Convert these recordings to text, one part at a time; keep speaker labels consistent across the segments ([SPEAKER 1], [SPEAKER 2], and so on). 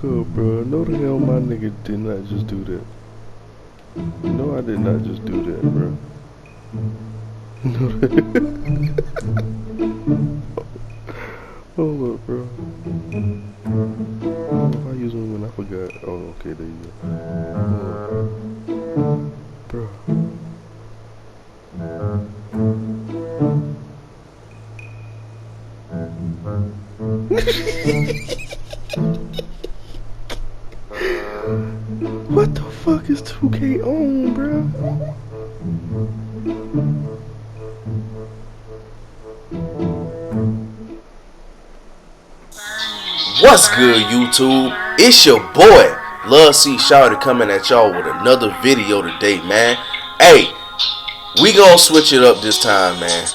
[SPEAKER 1] up, bro. No the hell my nigga did not just do that. No, I did not just do that, bro. No. Hold up, bro. Oh, if I use one when I forgot. Oh, okay, there you go. Bro. What the fuck is 2K on, bro?
[SPEAKER 2] What's good, YouTube? It's your boy, Love C Shawty, coming at y'all with another video today, man. Hey, we gonna switch it up this time, man.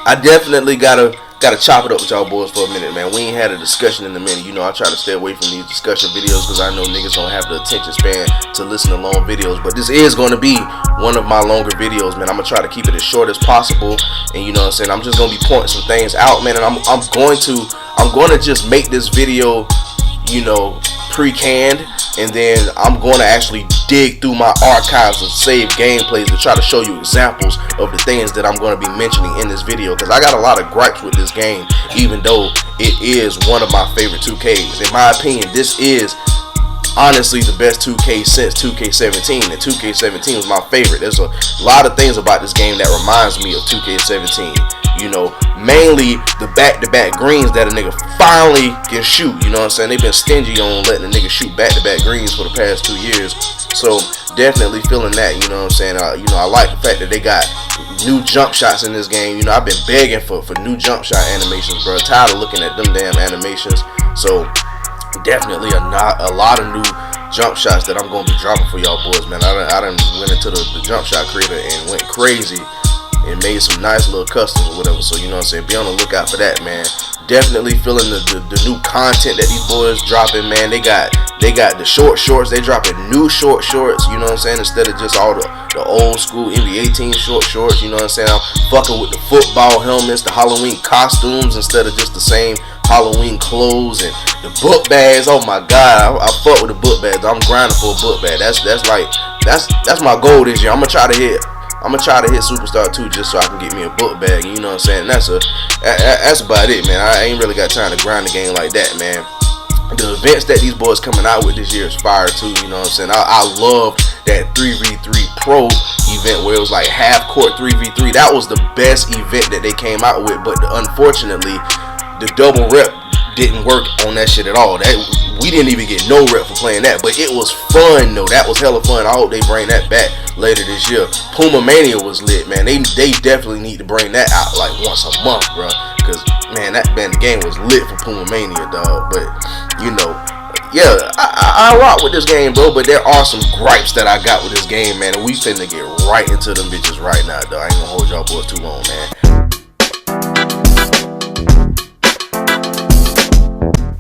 [SPEAKER 2] I definitely gotta chop it up with y'all boys for a minute, man. We ain't had a discussion in a minute. You know, I try to stay away from these discussion videos because I know niggas don't have the attention span to listen to long videos. But this is going to be one of my longer videos, man. I'm going to try to keep it as short as possible. And you know what I'm saying? I'm just going to be pointing some things out, man. And I'm going to just make this video, you know, pre-canned, and then I'm going to actually dig through my archives of saved gameplays to try to show you examples of the things that I'm going to be mentioning in this video, because I got a lot of gripes with this game, even though it is one of my favorite 2Ks. In my opinion, this is honestly the best 2K since 2K17, and 2K17 was my favorite. There's a lot of things about this game that reminds me of 2K17. You know, mainly the back-to-back greens that a nigga finally can shoot. You know what I'm saying? They've been stingy on letting a nigga shoot back-to-back greens for the past 2 years. So definitely feeling that. You know what I'm saying? You know, I like the fact that they got new jump shots in this game. You know, I've been begging for new jump shot animations, bro. Tired of looking at them damn animations. So definitely a lot of new jump shots that I'm gonna be dropping for y'all boys, man. I done went into the jump shot creator and went crazy and made some nice little customs or whatever. So you know what I'm saying, be on the lookout for that, man. Definitely feeling the new content that these boys dropping, man. They got the short shorts. They dropping new short shorts, you know what I'm saying, instead of just all the old school NBA team short shorts. You know what I'm saying? I'm fucking with the football helmets, the Halloween costumes, instead of just the same Halloween clothes, and the book bags. Oh my god, I fuck with the book bags. I'm grinding for a book bag. That's my goal this year. I'm gonna try to hit Superstar 2 just so I can get me a book bag. You know what I'm saying? That's about it, man. I ain't really got time to grind the game like that, man. The events that these boys coming out with this year is fire too. You know what I'm saying? I love that 3v3 pro event where it was like half court 3v3. That was the best event that they came out with, but unfortunately the double rep didn't work on that shit at all. We didn't even get no rep for playing that, but it was fun though. That was hella fun. I hope they bring that back later this year. Puma Mania was lit, man. They definitely need to bring that out like once a month, bro. Cause man, the game was lit for Puma Mania, dog. But you know, yeah, I rock with this game, bro. But there are some gripes that I got with this game, man. And we finna get right into them bitches right now, dog. I ain't gonna hold y'all boys too long, man.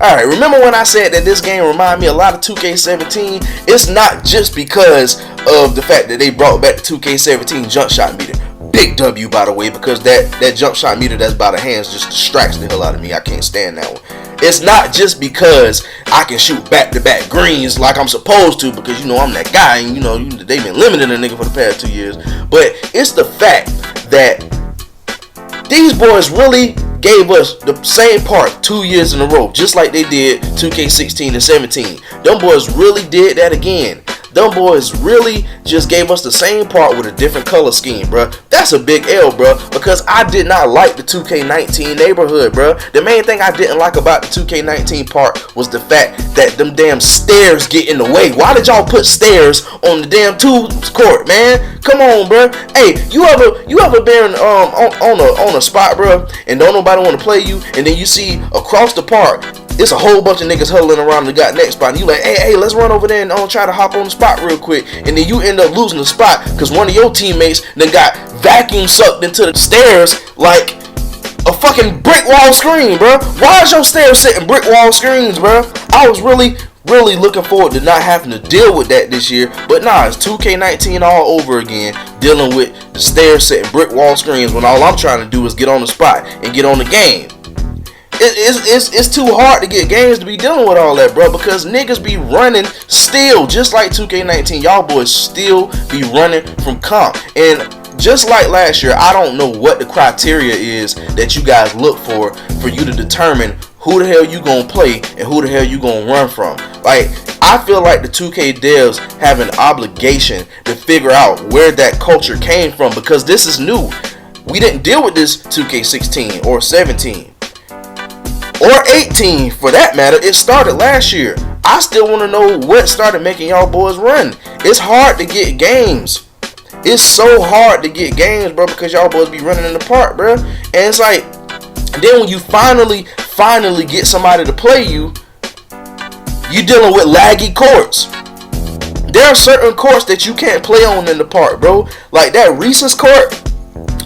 [SPEAKER 2] Alright, remember when I said that this game reminded me a lot of 2K17? It's not just because of the fact that they brought back the 2K17 jump shot meter. Big W, by the way, because that jump shot meter that's by the hands just distracts the hell out of me. I can't stand that one. It's not just because I can shoot back-to-back greens like I'm supposed to, because you know I'm that guy, and you know they've been limiting a nigga for the past 2 years. But it's the fact that these boys really gave us the same part 2 years in a row, just like they did 2K16 and 17. Them boys really did that again. Them boys really just gave us the same part with a different color scheme, bruh. That's a big L, bruh, because I did not like the 2K19 neighborhood, bruh. The main thing I didn't like about the 2K19 part was the fact that them damn stairs get in the way. Why did y'all put stairs on the damn 2 court, man? Come on, bruh. Hey, you ever been on a spot, bruh, and don't nobody want to play you, and then you see across the park it's a whole bunch of niggas huddling around the next spot, and you like, hey, let's run over there and try to hop on the spot real quick, and then you end up losing the spot because one of your teammates then got vacuum sucked into the stairs like a fucking brick wall screen, bro. Why is your stairs sitting brick wall screens, bro? I was really looking forward to not having to deal with that this year, but nah, it's 2K19 all over again, dealing with the stairs sitting brick wall screens when all I'm trying to do is get on the spot and get on the game. It's too hard to get games to be dealing with all that, bro, because niggas be running still, just like 2K19. Y'all boys still be running from comp. And just like last year, I don't know what the criteria is that you guys look for you to determine who the hell you gonna play and who the hell you gonna run from. Like, I feel like the 2K devs have an obligation to figure out where that culture came from, because this is new. We didn't deal with this 2K16 or 17 or 18 for that matter. It started last year. I still want to know what started making y'all boys run. It's hard to get games. It's so hard to get games, bro, because y'all boys be running in the park, bro. And it's like, then when you finally get somebody to play you, you dealing with laggy courts. There are certain courts that you can't play on in the park, bro. Like that Reese's court,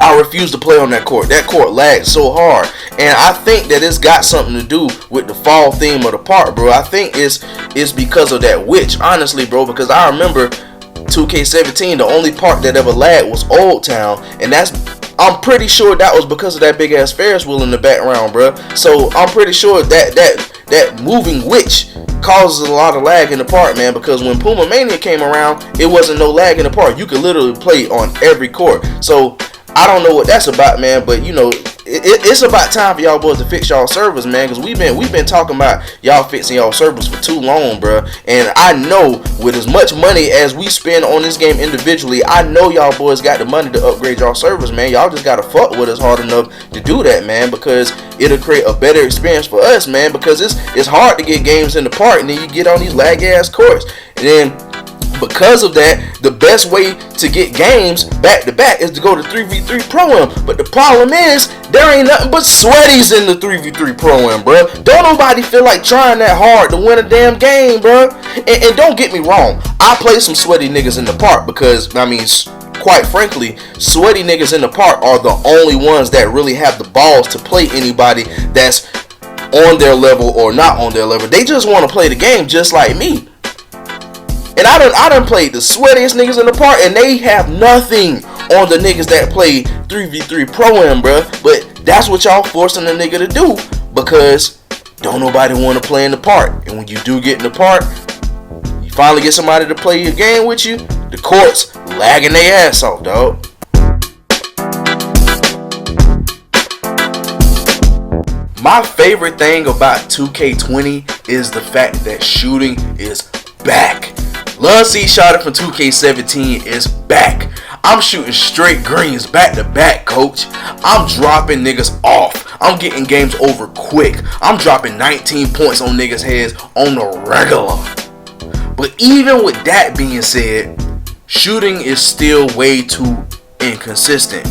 [SPEAKER 2] I refuse to play on that court. That court lags so hard. And I think that it's got something to do with the fall theme of the park, bro. I think it's because of that witch, honestly, bro, because I remember 2K17, the only park that ever lagged was Old Town, and I'm pretty sure that was because of that big ass Ferris wheel in the background, bro. So I'm pretty sure that moving witch causes a lot of lag in the park, man, because when Puma Mania came around, it wasn't no lag in the park. You could literally play on every court. So I don't know what that's about, man, but you know, it's about time for y'all boys to fix y'all servers, man, because we've been talking about y'all fixing y'all servers for too long, bro. And I know with as much money as we spend on this game individually, I know y'all boys got the money to upgrade y'all servers, man. Y'all just gotta fuck with us hard enough to do that, man, because it'll create a better experience for us, man, because it's hard to get games in the park, and then you get on these lag ass courts, and then because of that, the best way to get games back to back is to go to 3v3 Pro-Am. But the problem is, there ain't nothing but sweaties in the 3v3 Pro-Am, bro. Don't nobody feel like trying that hard to win a damn game, bro. And don't get me wrong, I play some sweaty niggas in the park because, I mean, quite frankly, sweaty niggas in the park are the only ones that really have the balls to play anybody that's on their level or not on their level. They just want to play the game just like me. And I done played the sweatiest niggas in the park, and they have nothing on the niggas that play 3v3 Pro-Am, bruh. But that's what y'all forcing the nigga to do, because don't nobody want to play in the park. And when you do get in the park, you finally get somebody to play your game with you, the courts lagging their ass off, dog. My favorite thing about 2K20 is the fact that shooting is back. Love see shot it from 2K17 is back. I'm shooting straight greens back to back, coach. I'm dropping niggas off. I'm getting games over quick. I'm dropping 19 points on niggas' heads on the regular. But even with that being said, shooting is still way too inconsistent.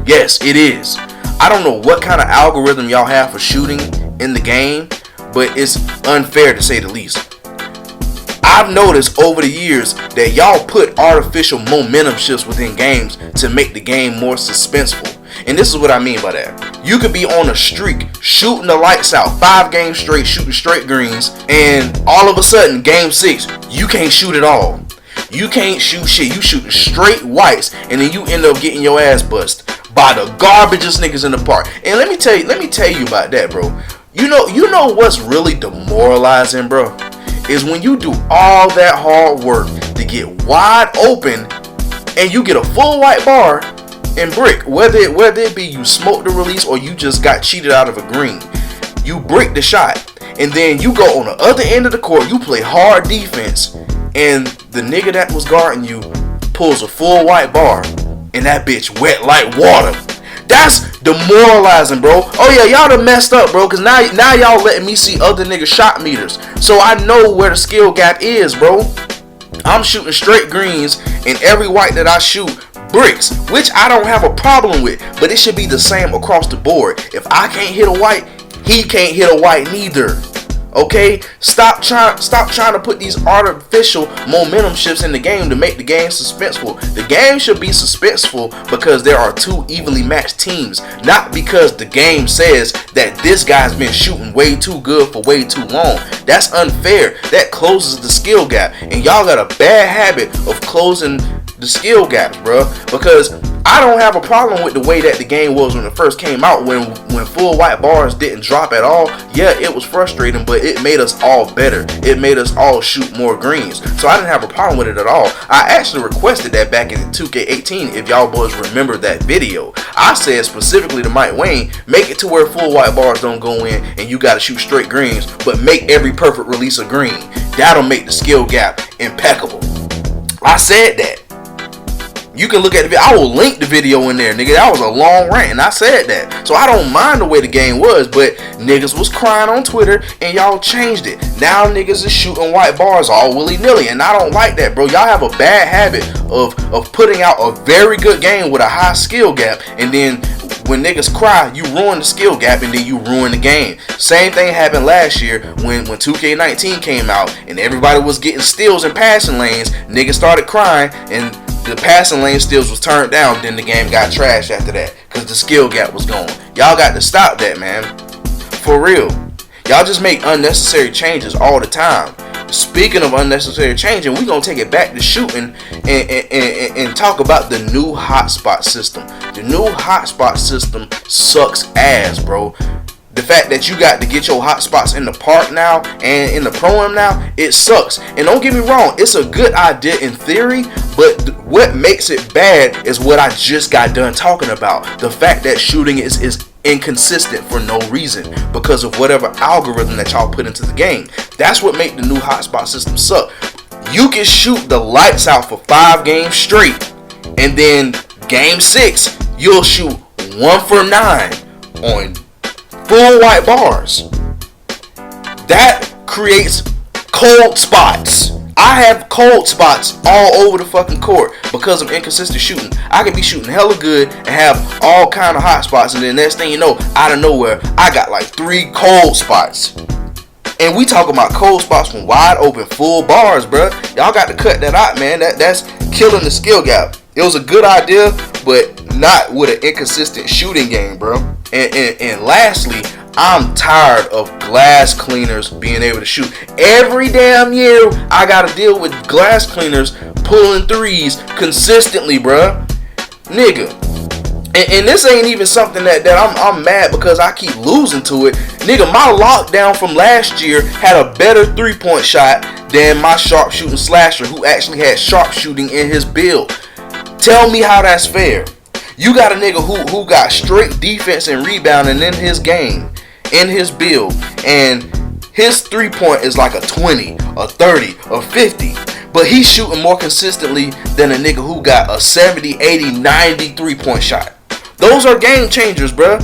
[SPEAKER 2] Yes, it is. I don't know what kind of algorithm y'all have for shooting in the game, but it's unfair to say the least. I've noticed over the years that y'all put artificial momentum shifts within games to make the game more suspenseful. And this is what I mean by that. You could be on a streak, shooting the lights out, 5 games straight, shooting straight greens, and all of a sudden, game 6, you can't shoot at all. You can't shoot shit. You shooting straight whites, and then you end up getting your ass bust by the garbagest niggas in the park. And let me tell you about that, bro. You know what's really demoralizing, bro? Is when you do all that hard work to get wide open and you get a full white bar and brick, whether it be you smoked the release or you just got cheated out of a green. You brick the shot, and then you go on the other end of the court, you play hard defense, and the nigga that was guarding you pulls a full white bar, and that bitch wet like water. That's demoralizing, bro. Oh yeah, y'all done messed up, bro, because now y'all letting me see other niggas shot meters, so I know where the skill gap is, bro. I'm shooting straight greens, and every white that I shoot bricks, which I don't have a problem with, but it should be the same across the board. If I can't hit a white, he can't hit a white neither. Okay, stop trying to put these artificial momentum shifts in the game to make the game suspenseful. The game should be suspenseful because there are 2 evenly matched teams, not because the game says that this guy's been shooting way too good for way too long. That's unfair. That closes the skill gap, and y'all got a bad habit of closing the skill gaps, bro. Because I don't have a problem with the way that the game was when it first came out, when full white bars didn't drop at all. Yeah, it was frustrating, but it made us all better. It made us all shoot more greens. So I didn't have a problem with it at all. I actually requested that back in 2K18, if y'all boys remember that video. I said specifically to Mike Wayne, make it to where full white bars don't go in and you gotta shoot straight greens, but make every perfect release a green. That'll make the skill gap impeccable. I said that. You can look at the video. I will link the video in there, nigga. That was a long rant, and I said that. So I don't mind the way the game was, but niggas was crying on Twitter, and y'all changed it. Now niggas is shooting white bars all willy-nilly, and I don't like that, bro. Y'all have a bad habit of putting out a very good game with a high skill gap, and then when niggas cry, you ruin the skill gap, and then you ruin the game. Same thing happened last year when 2K19 came out, and everybody was getting steals in passing lanes. Niggas started crying, and the passing lane steals was turned down. Then the game got trashed after that because the skill gap was gone. Y'all got to stop that, man. For real. Y'all just make unnecessary changes all the time. Speaking of unnecessary changing, we're going to take it back to shooting and talk about the new hotspot system. The new hotspot system sucks ass, bro. The fact that you got to get your hotspots in the park now and in the pro-am now, it sucks. And don't get me wrong, it's a good idea in theory, but what makes it bad is what I just got done talking about. The fact that shooting is inconsistent for no reason because of whatever algorithm that y'all put into the game. That's what make the new hotspot system suck. You can shoot the lights out for 5 games straight, and then game 6 you'll shoot 1 for 9 on full white bars. That creates cold spots. I have cold spots all over the fucking court because of inconsistent shooting. I can be shooting hella good and have all kind of hot spots, and then next thing you know, out of nowhere, I got like 3 cold spots. And we talking about cold spots from wide open full bars, bruh. Y'all got to cut that out, man. That's killing the skill gap. It was a good idea, but not with an inconsistent shooting game, bro. And lastly, I'm tired of glass cleaners being able to shoot. Every damn year, I gotta deal with glass cleaners pulling threes consistently, bruh. Nigga. And this ain't even something that I'm mad because I keep losing to it. Nigga, my lockdown from last year had a better 3-point shot than my sharpshooting slasher who actually had sharpshooting in his build. Tell me how that's fair. You got a nigga who got straight defense and rebounding in his game, in his build, and his 3-point is like a 20, a 30, a 50. But he's shooting more consistently than a nigga who got a 70, 80, 90 3-point shot. Those are game changers, bruh.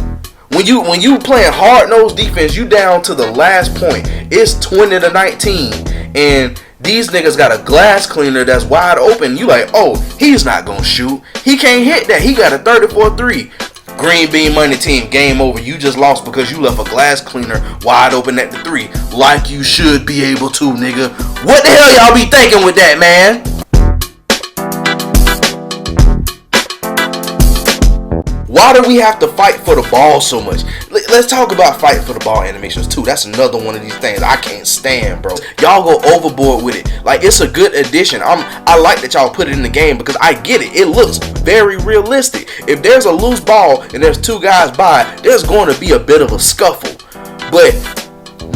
[SPEAKER 2] When you playing hard-nosed defense, you down to the last point. It's 20-19, and these niggas got a glass cleaner that's wide open. You like, oh, he's not gonna shoot. He can't hit that. He got a 34-3. Green bean money team, game over. You just lost because you left a glass cleaner wide open at the 3, like you should be able to, nigga. What the hell y'all be thinking with that, man? Why do we have to fight for the ball so much? Let's talk about fight for the ball animations too. That's another one of these things I can't stand, bro. Y'all go overboard with it. Like, it's a good addition. I like that y'all put it in the game because I get it. It looks very realistic. If there's a loose ball and there's 2 guys by, there's going to be a bit of a scuffle. But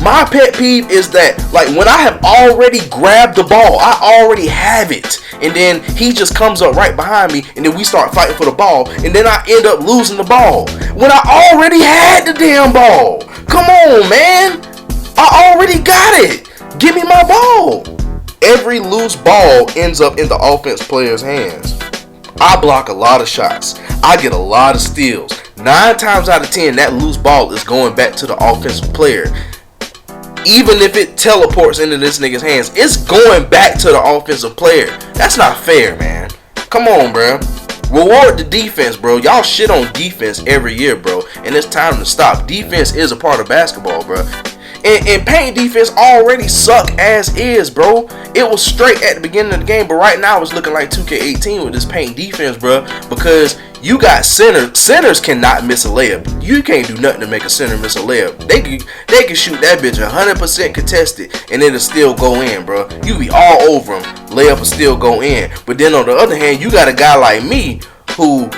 [SPEAKER 2] my pet peeve is that, like, when I have already grabbed the ball, I already have it, and then he just comes up right behind me, and then we start fighting for the ball, and then I end up losing the ball when I already had the damn ball. Come on, man. I already got it. Give me my ball. Every loose ball ends up in the offense player's hands. I block a lot of shots. I get a lot of steals. 9 times out of 10, that loose ball is going back to the offensive player. Even if it teleports into this nigga's hands, it's going back to the offensive player. That's not fair, man. Come on, bro. Reward the defense, bro. Y'all shit on defense every year, bro. And it's time to stop. Defense is a part of basketball, bro. And paint defense already suck as is, bro. It was straight at the beginning of the game, but right now it's looking like 2K18 with this paint defense, bro. Because You got centers cannot miss a layup. You can't do nothing to make a center miss a layup. They can shoot that bitch 100% contested and it'll still go in, bro. You be all over them, layup will still go in. But then on the other hand, you got a guy like me who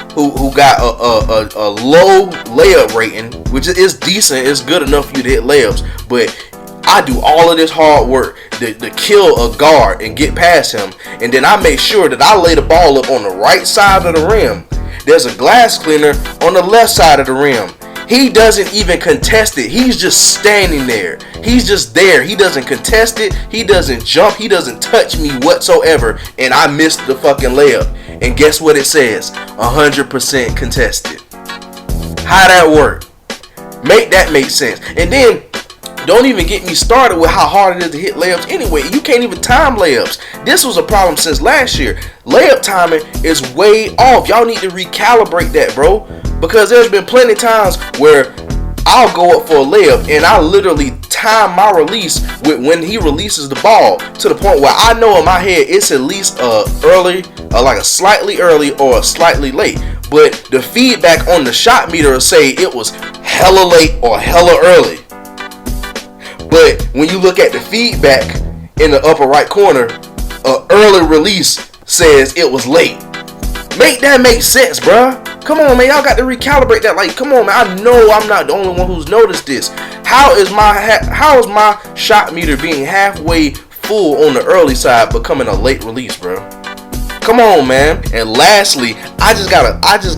[SPEAKER 2] got a low layup rating, which is decent. It's good enough for you to hit layups, but I do all of this hard work to kill a guard and get past him, and then I make sure that I lay the ball up on the right side of the rim. There's a glass cleaner on the left side of the rim. He doesn't even contest it. He's just standing there. He's just there. He doesn't contest it. He doesn't jump. He doesn't touch me whatsoever, and I missed the fucking layup. And guess what it says? 100% contested. How that work? Make that make sense. And then don't even get me started with how hard it is to hit layups anyway. You can't even time layups. This was a problem since last year. Layup timing is way off. Y'all need to recalibrate that, bro. Because there's been plenty of times where I'll go up for a layup and I literally time my release with when he releases the ball to the point where I know in my head it's at least early, like a slightly early or a slightly late. But the feedback on the shot meter will say it was hella late or hella early. But when you look at the feedback in the upper right corner, early release says it was late. Make that make sense, bruh. Come on, man. Y'all got to recalibrate that. Like, come on, man. I know I'm not the only one who's noticed this. How is my shot meter being halfway full on the early side becoming a late release, bro? Come on, man. And lastly, I just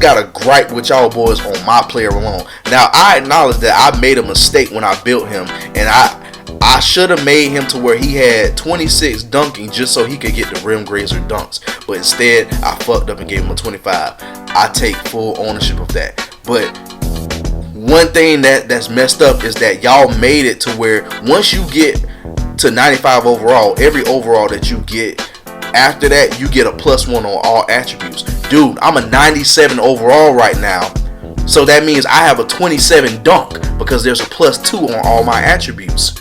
[SPEAKER 2] gotta gripe with y'all boys on my player alone. Now, I acknowledge that I made a mistake when I built him, and I should have made him to where he had 26 dunking just so he could get the rim grazer dunks. But instead, I fucked up and gave him a 25. I take full ownership of that. But one thing that's messed up is that y'all made it to where once you get to 95 overall, every overall that you get after that, you get a +1 on all attributes. Dude, I'm a 97 overall right now. So that means I have a 27 dunk because there's a +2 on all my attributes.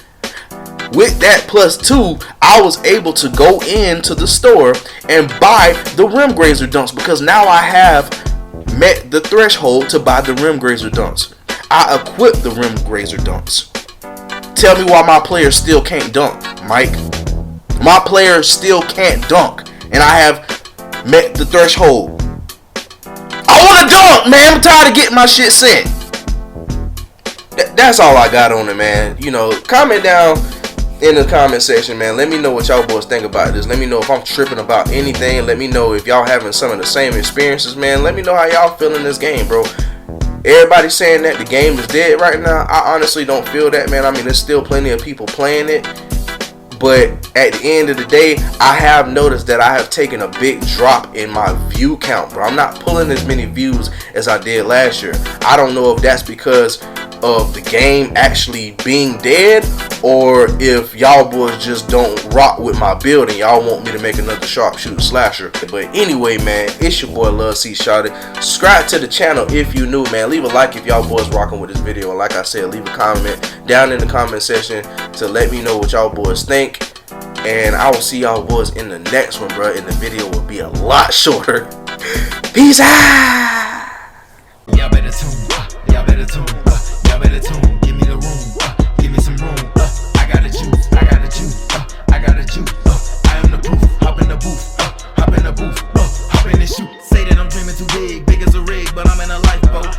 [SPEAKER 2] With that +2, I was able to go into the store and buy the rim grazer dunks because now I have met the threshold to buy the rim grazer dunks. I equipped the rim grazer dunks. Tell me why my players still can't dunk, Mike. My players still can't dunk, and I have met the threshold. I want to dunk, man. I'm tired of getting my shit sent. That's all I got on it, man. You know, comment down in the comment section, man. Let me know what y'all boys think about this. Let me know if I'm tripping about anything. Let me know if y'all having some of the same experiences, man. Let me know how y'all feeling this game, bro. Everybody saying that the game is dead right now. I honestly don't feel that, man. I mean, there's still plenty of people playing it. But at the end of the day, I have noticed that I have taken a big drop in my view count, bro. I'm not pulling as many views as I did last year. I don't know if that's because of the game actually being dead or if y'all boys just don't rock with my build and y'all want me to make another sharpshooter slasher. But anyway, man, it's your boy Love C Shawty. Subscribe to the channel if you new, man. Leave a like if y'all boys rocking with this video, and like I said, leave a comment down in the comment section to let me know what y'all boys think. And I will see y'all boys in the next one, bro. And the video will be a lot shorter. Peace out.
[SPEAKER 3] Y'all better tune. Y'all better tune. Y'all better tune. Give me the room. Give me some room. I got the juice. I got the juice. I got the juice. I am the proof. Hop in the booth. Hop in the booth. Hop in the shoot. Say that I'm dreaming too big. Big as a rig, but I'm in a lifeboat.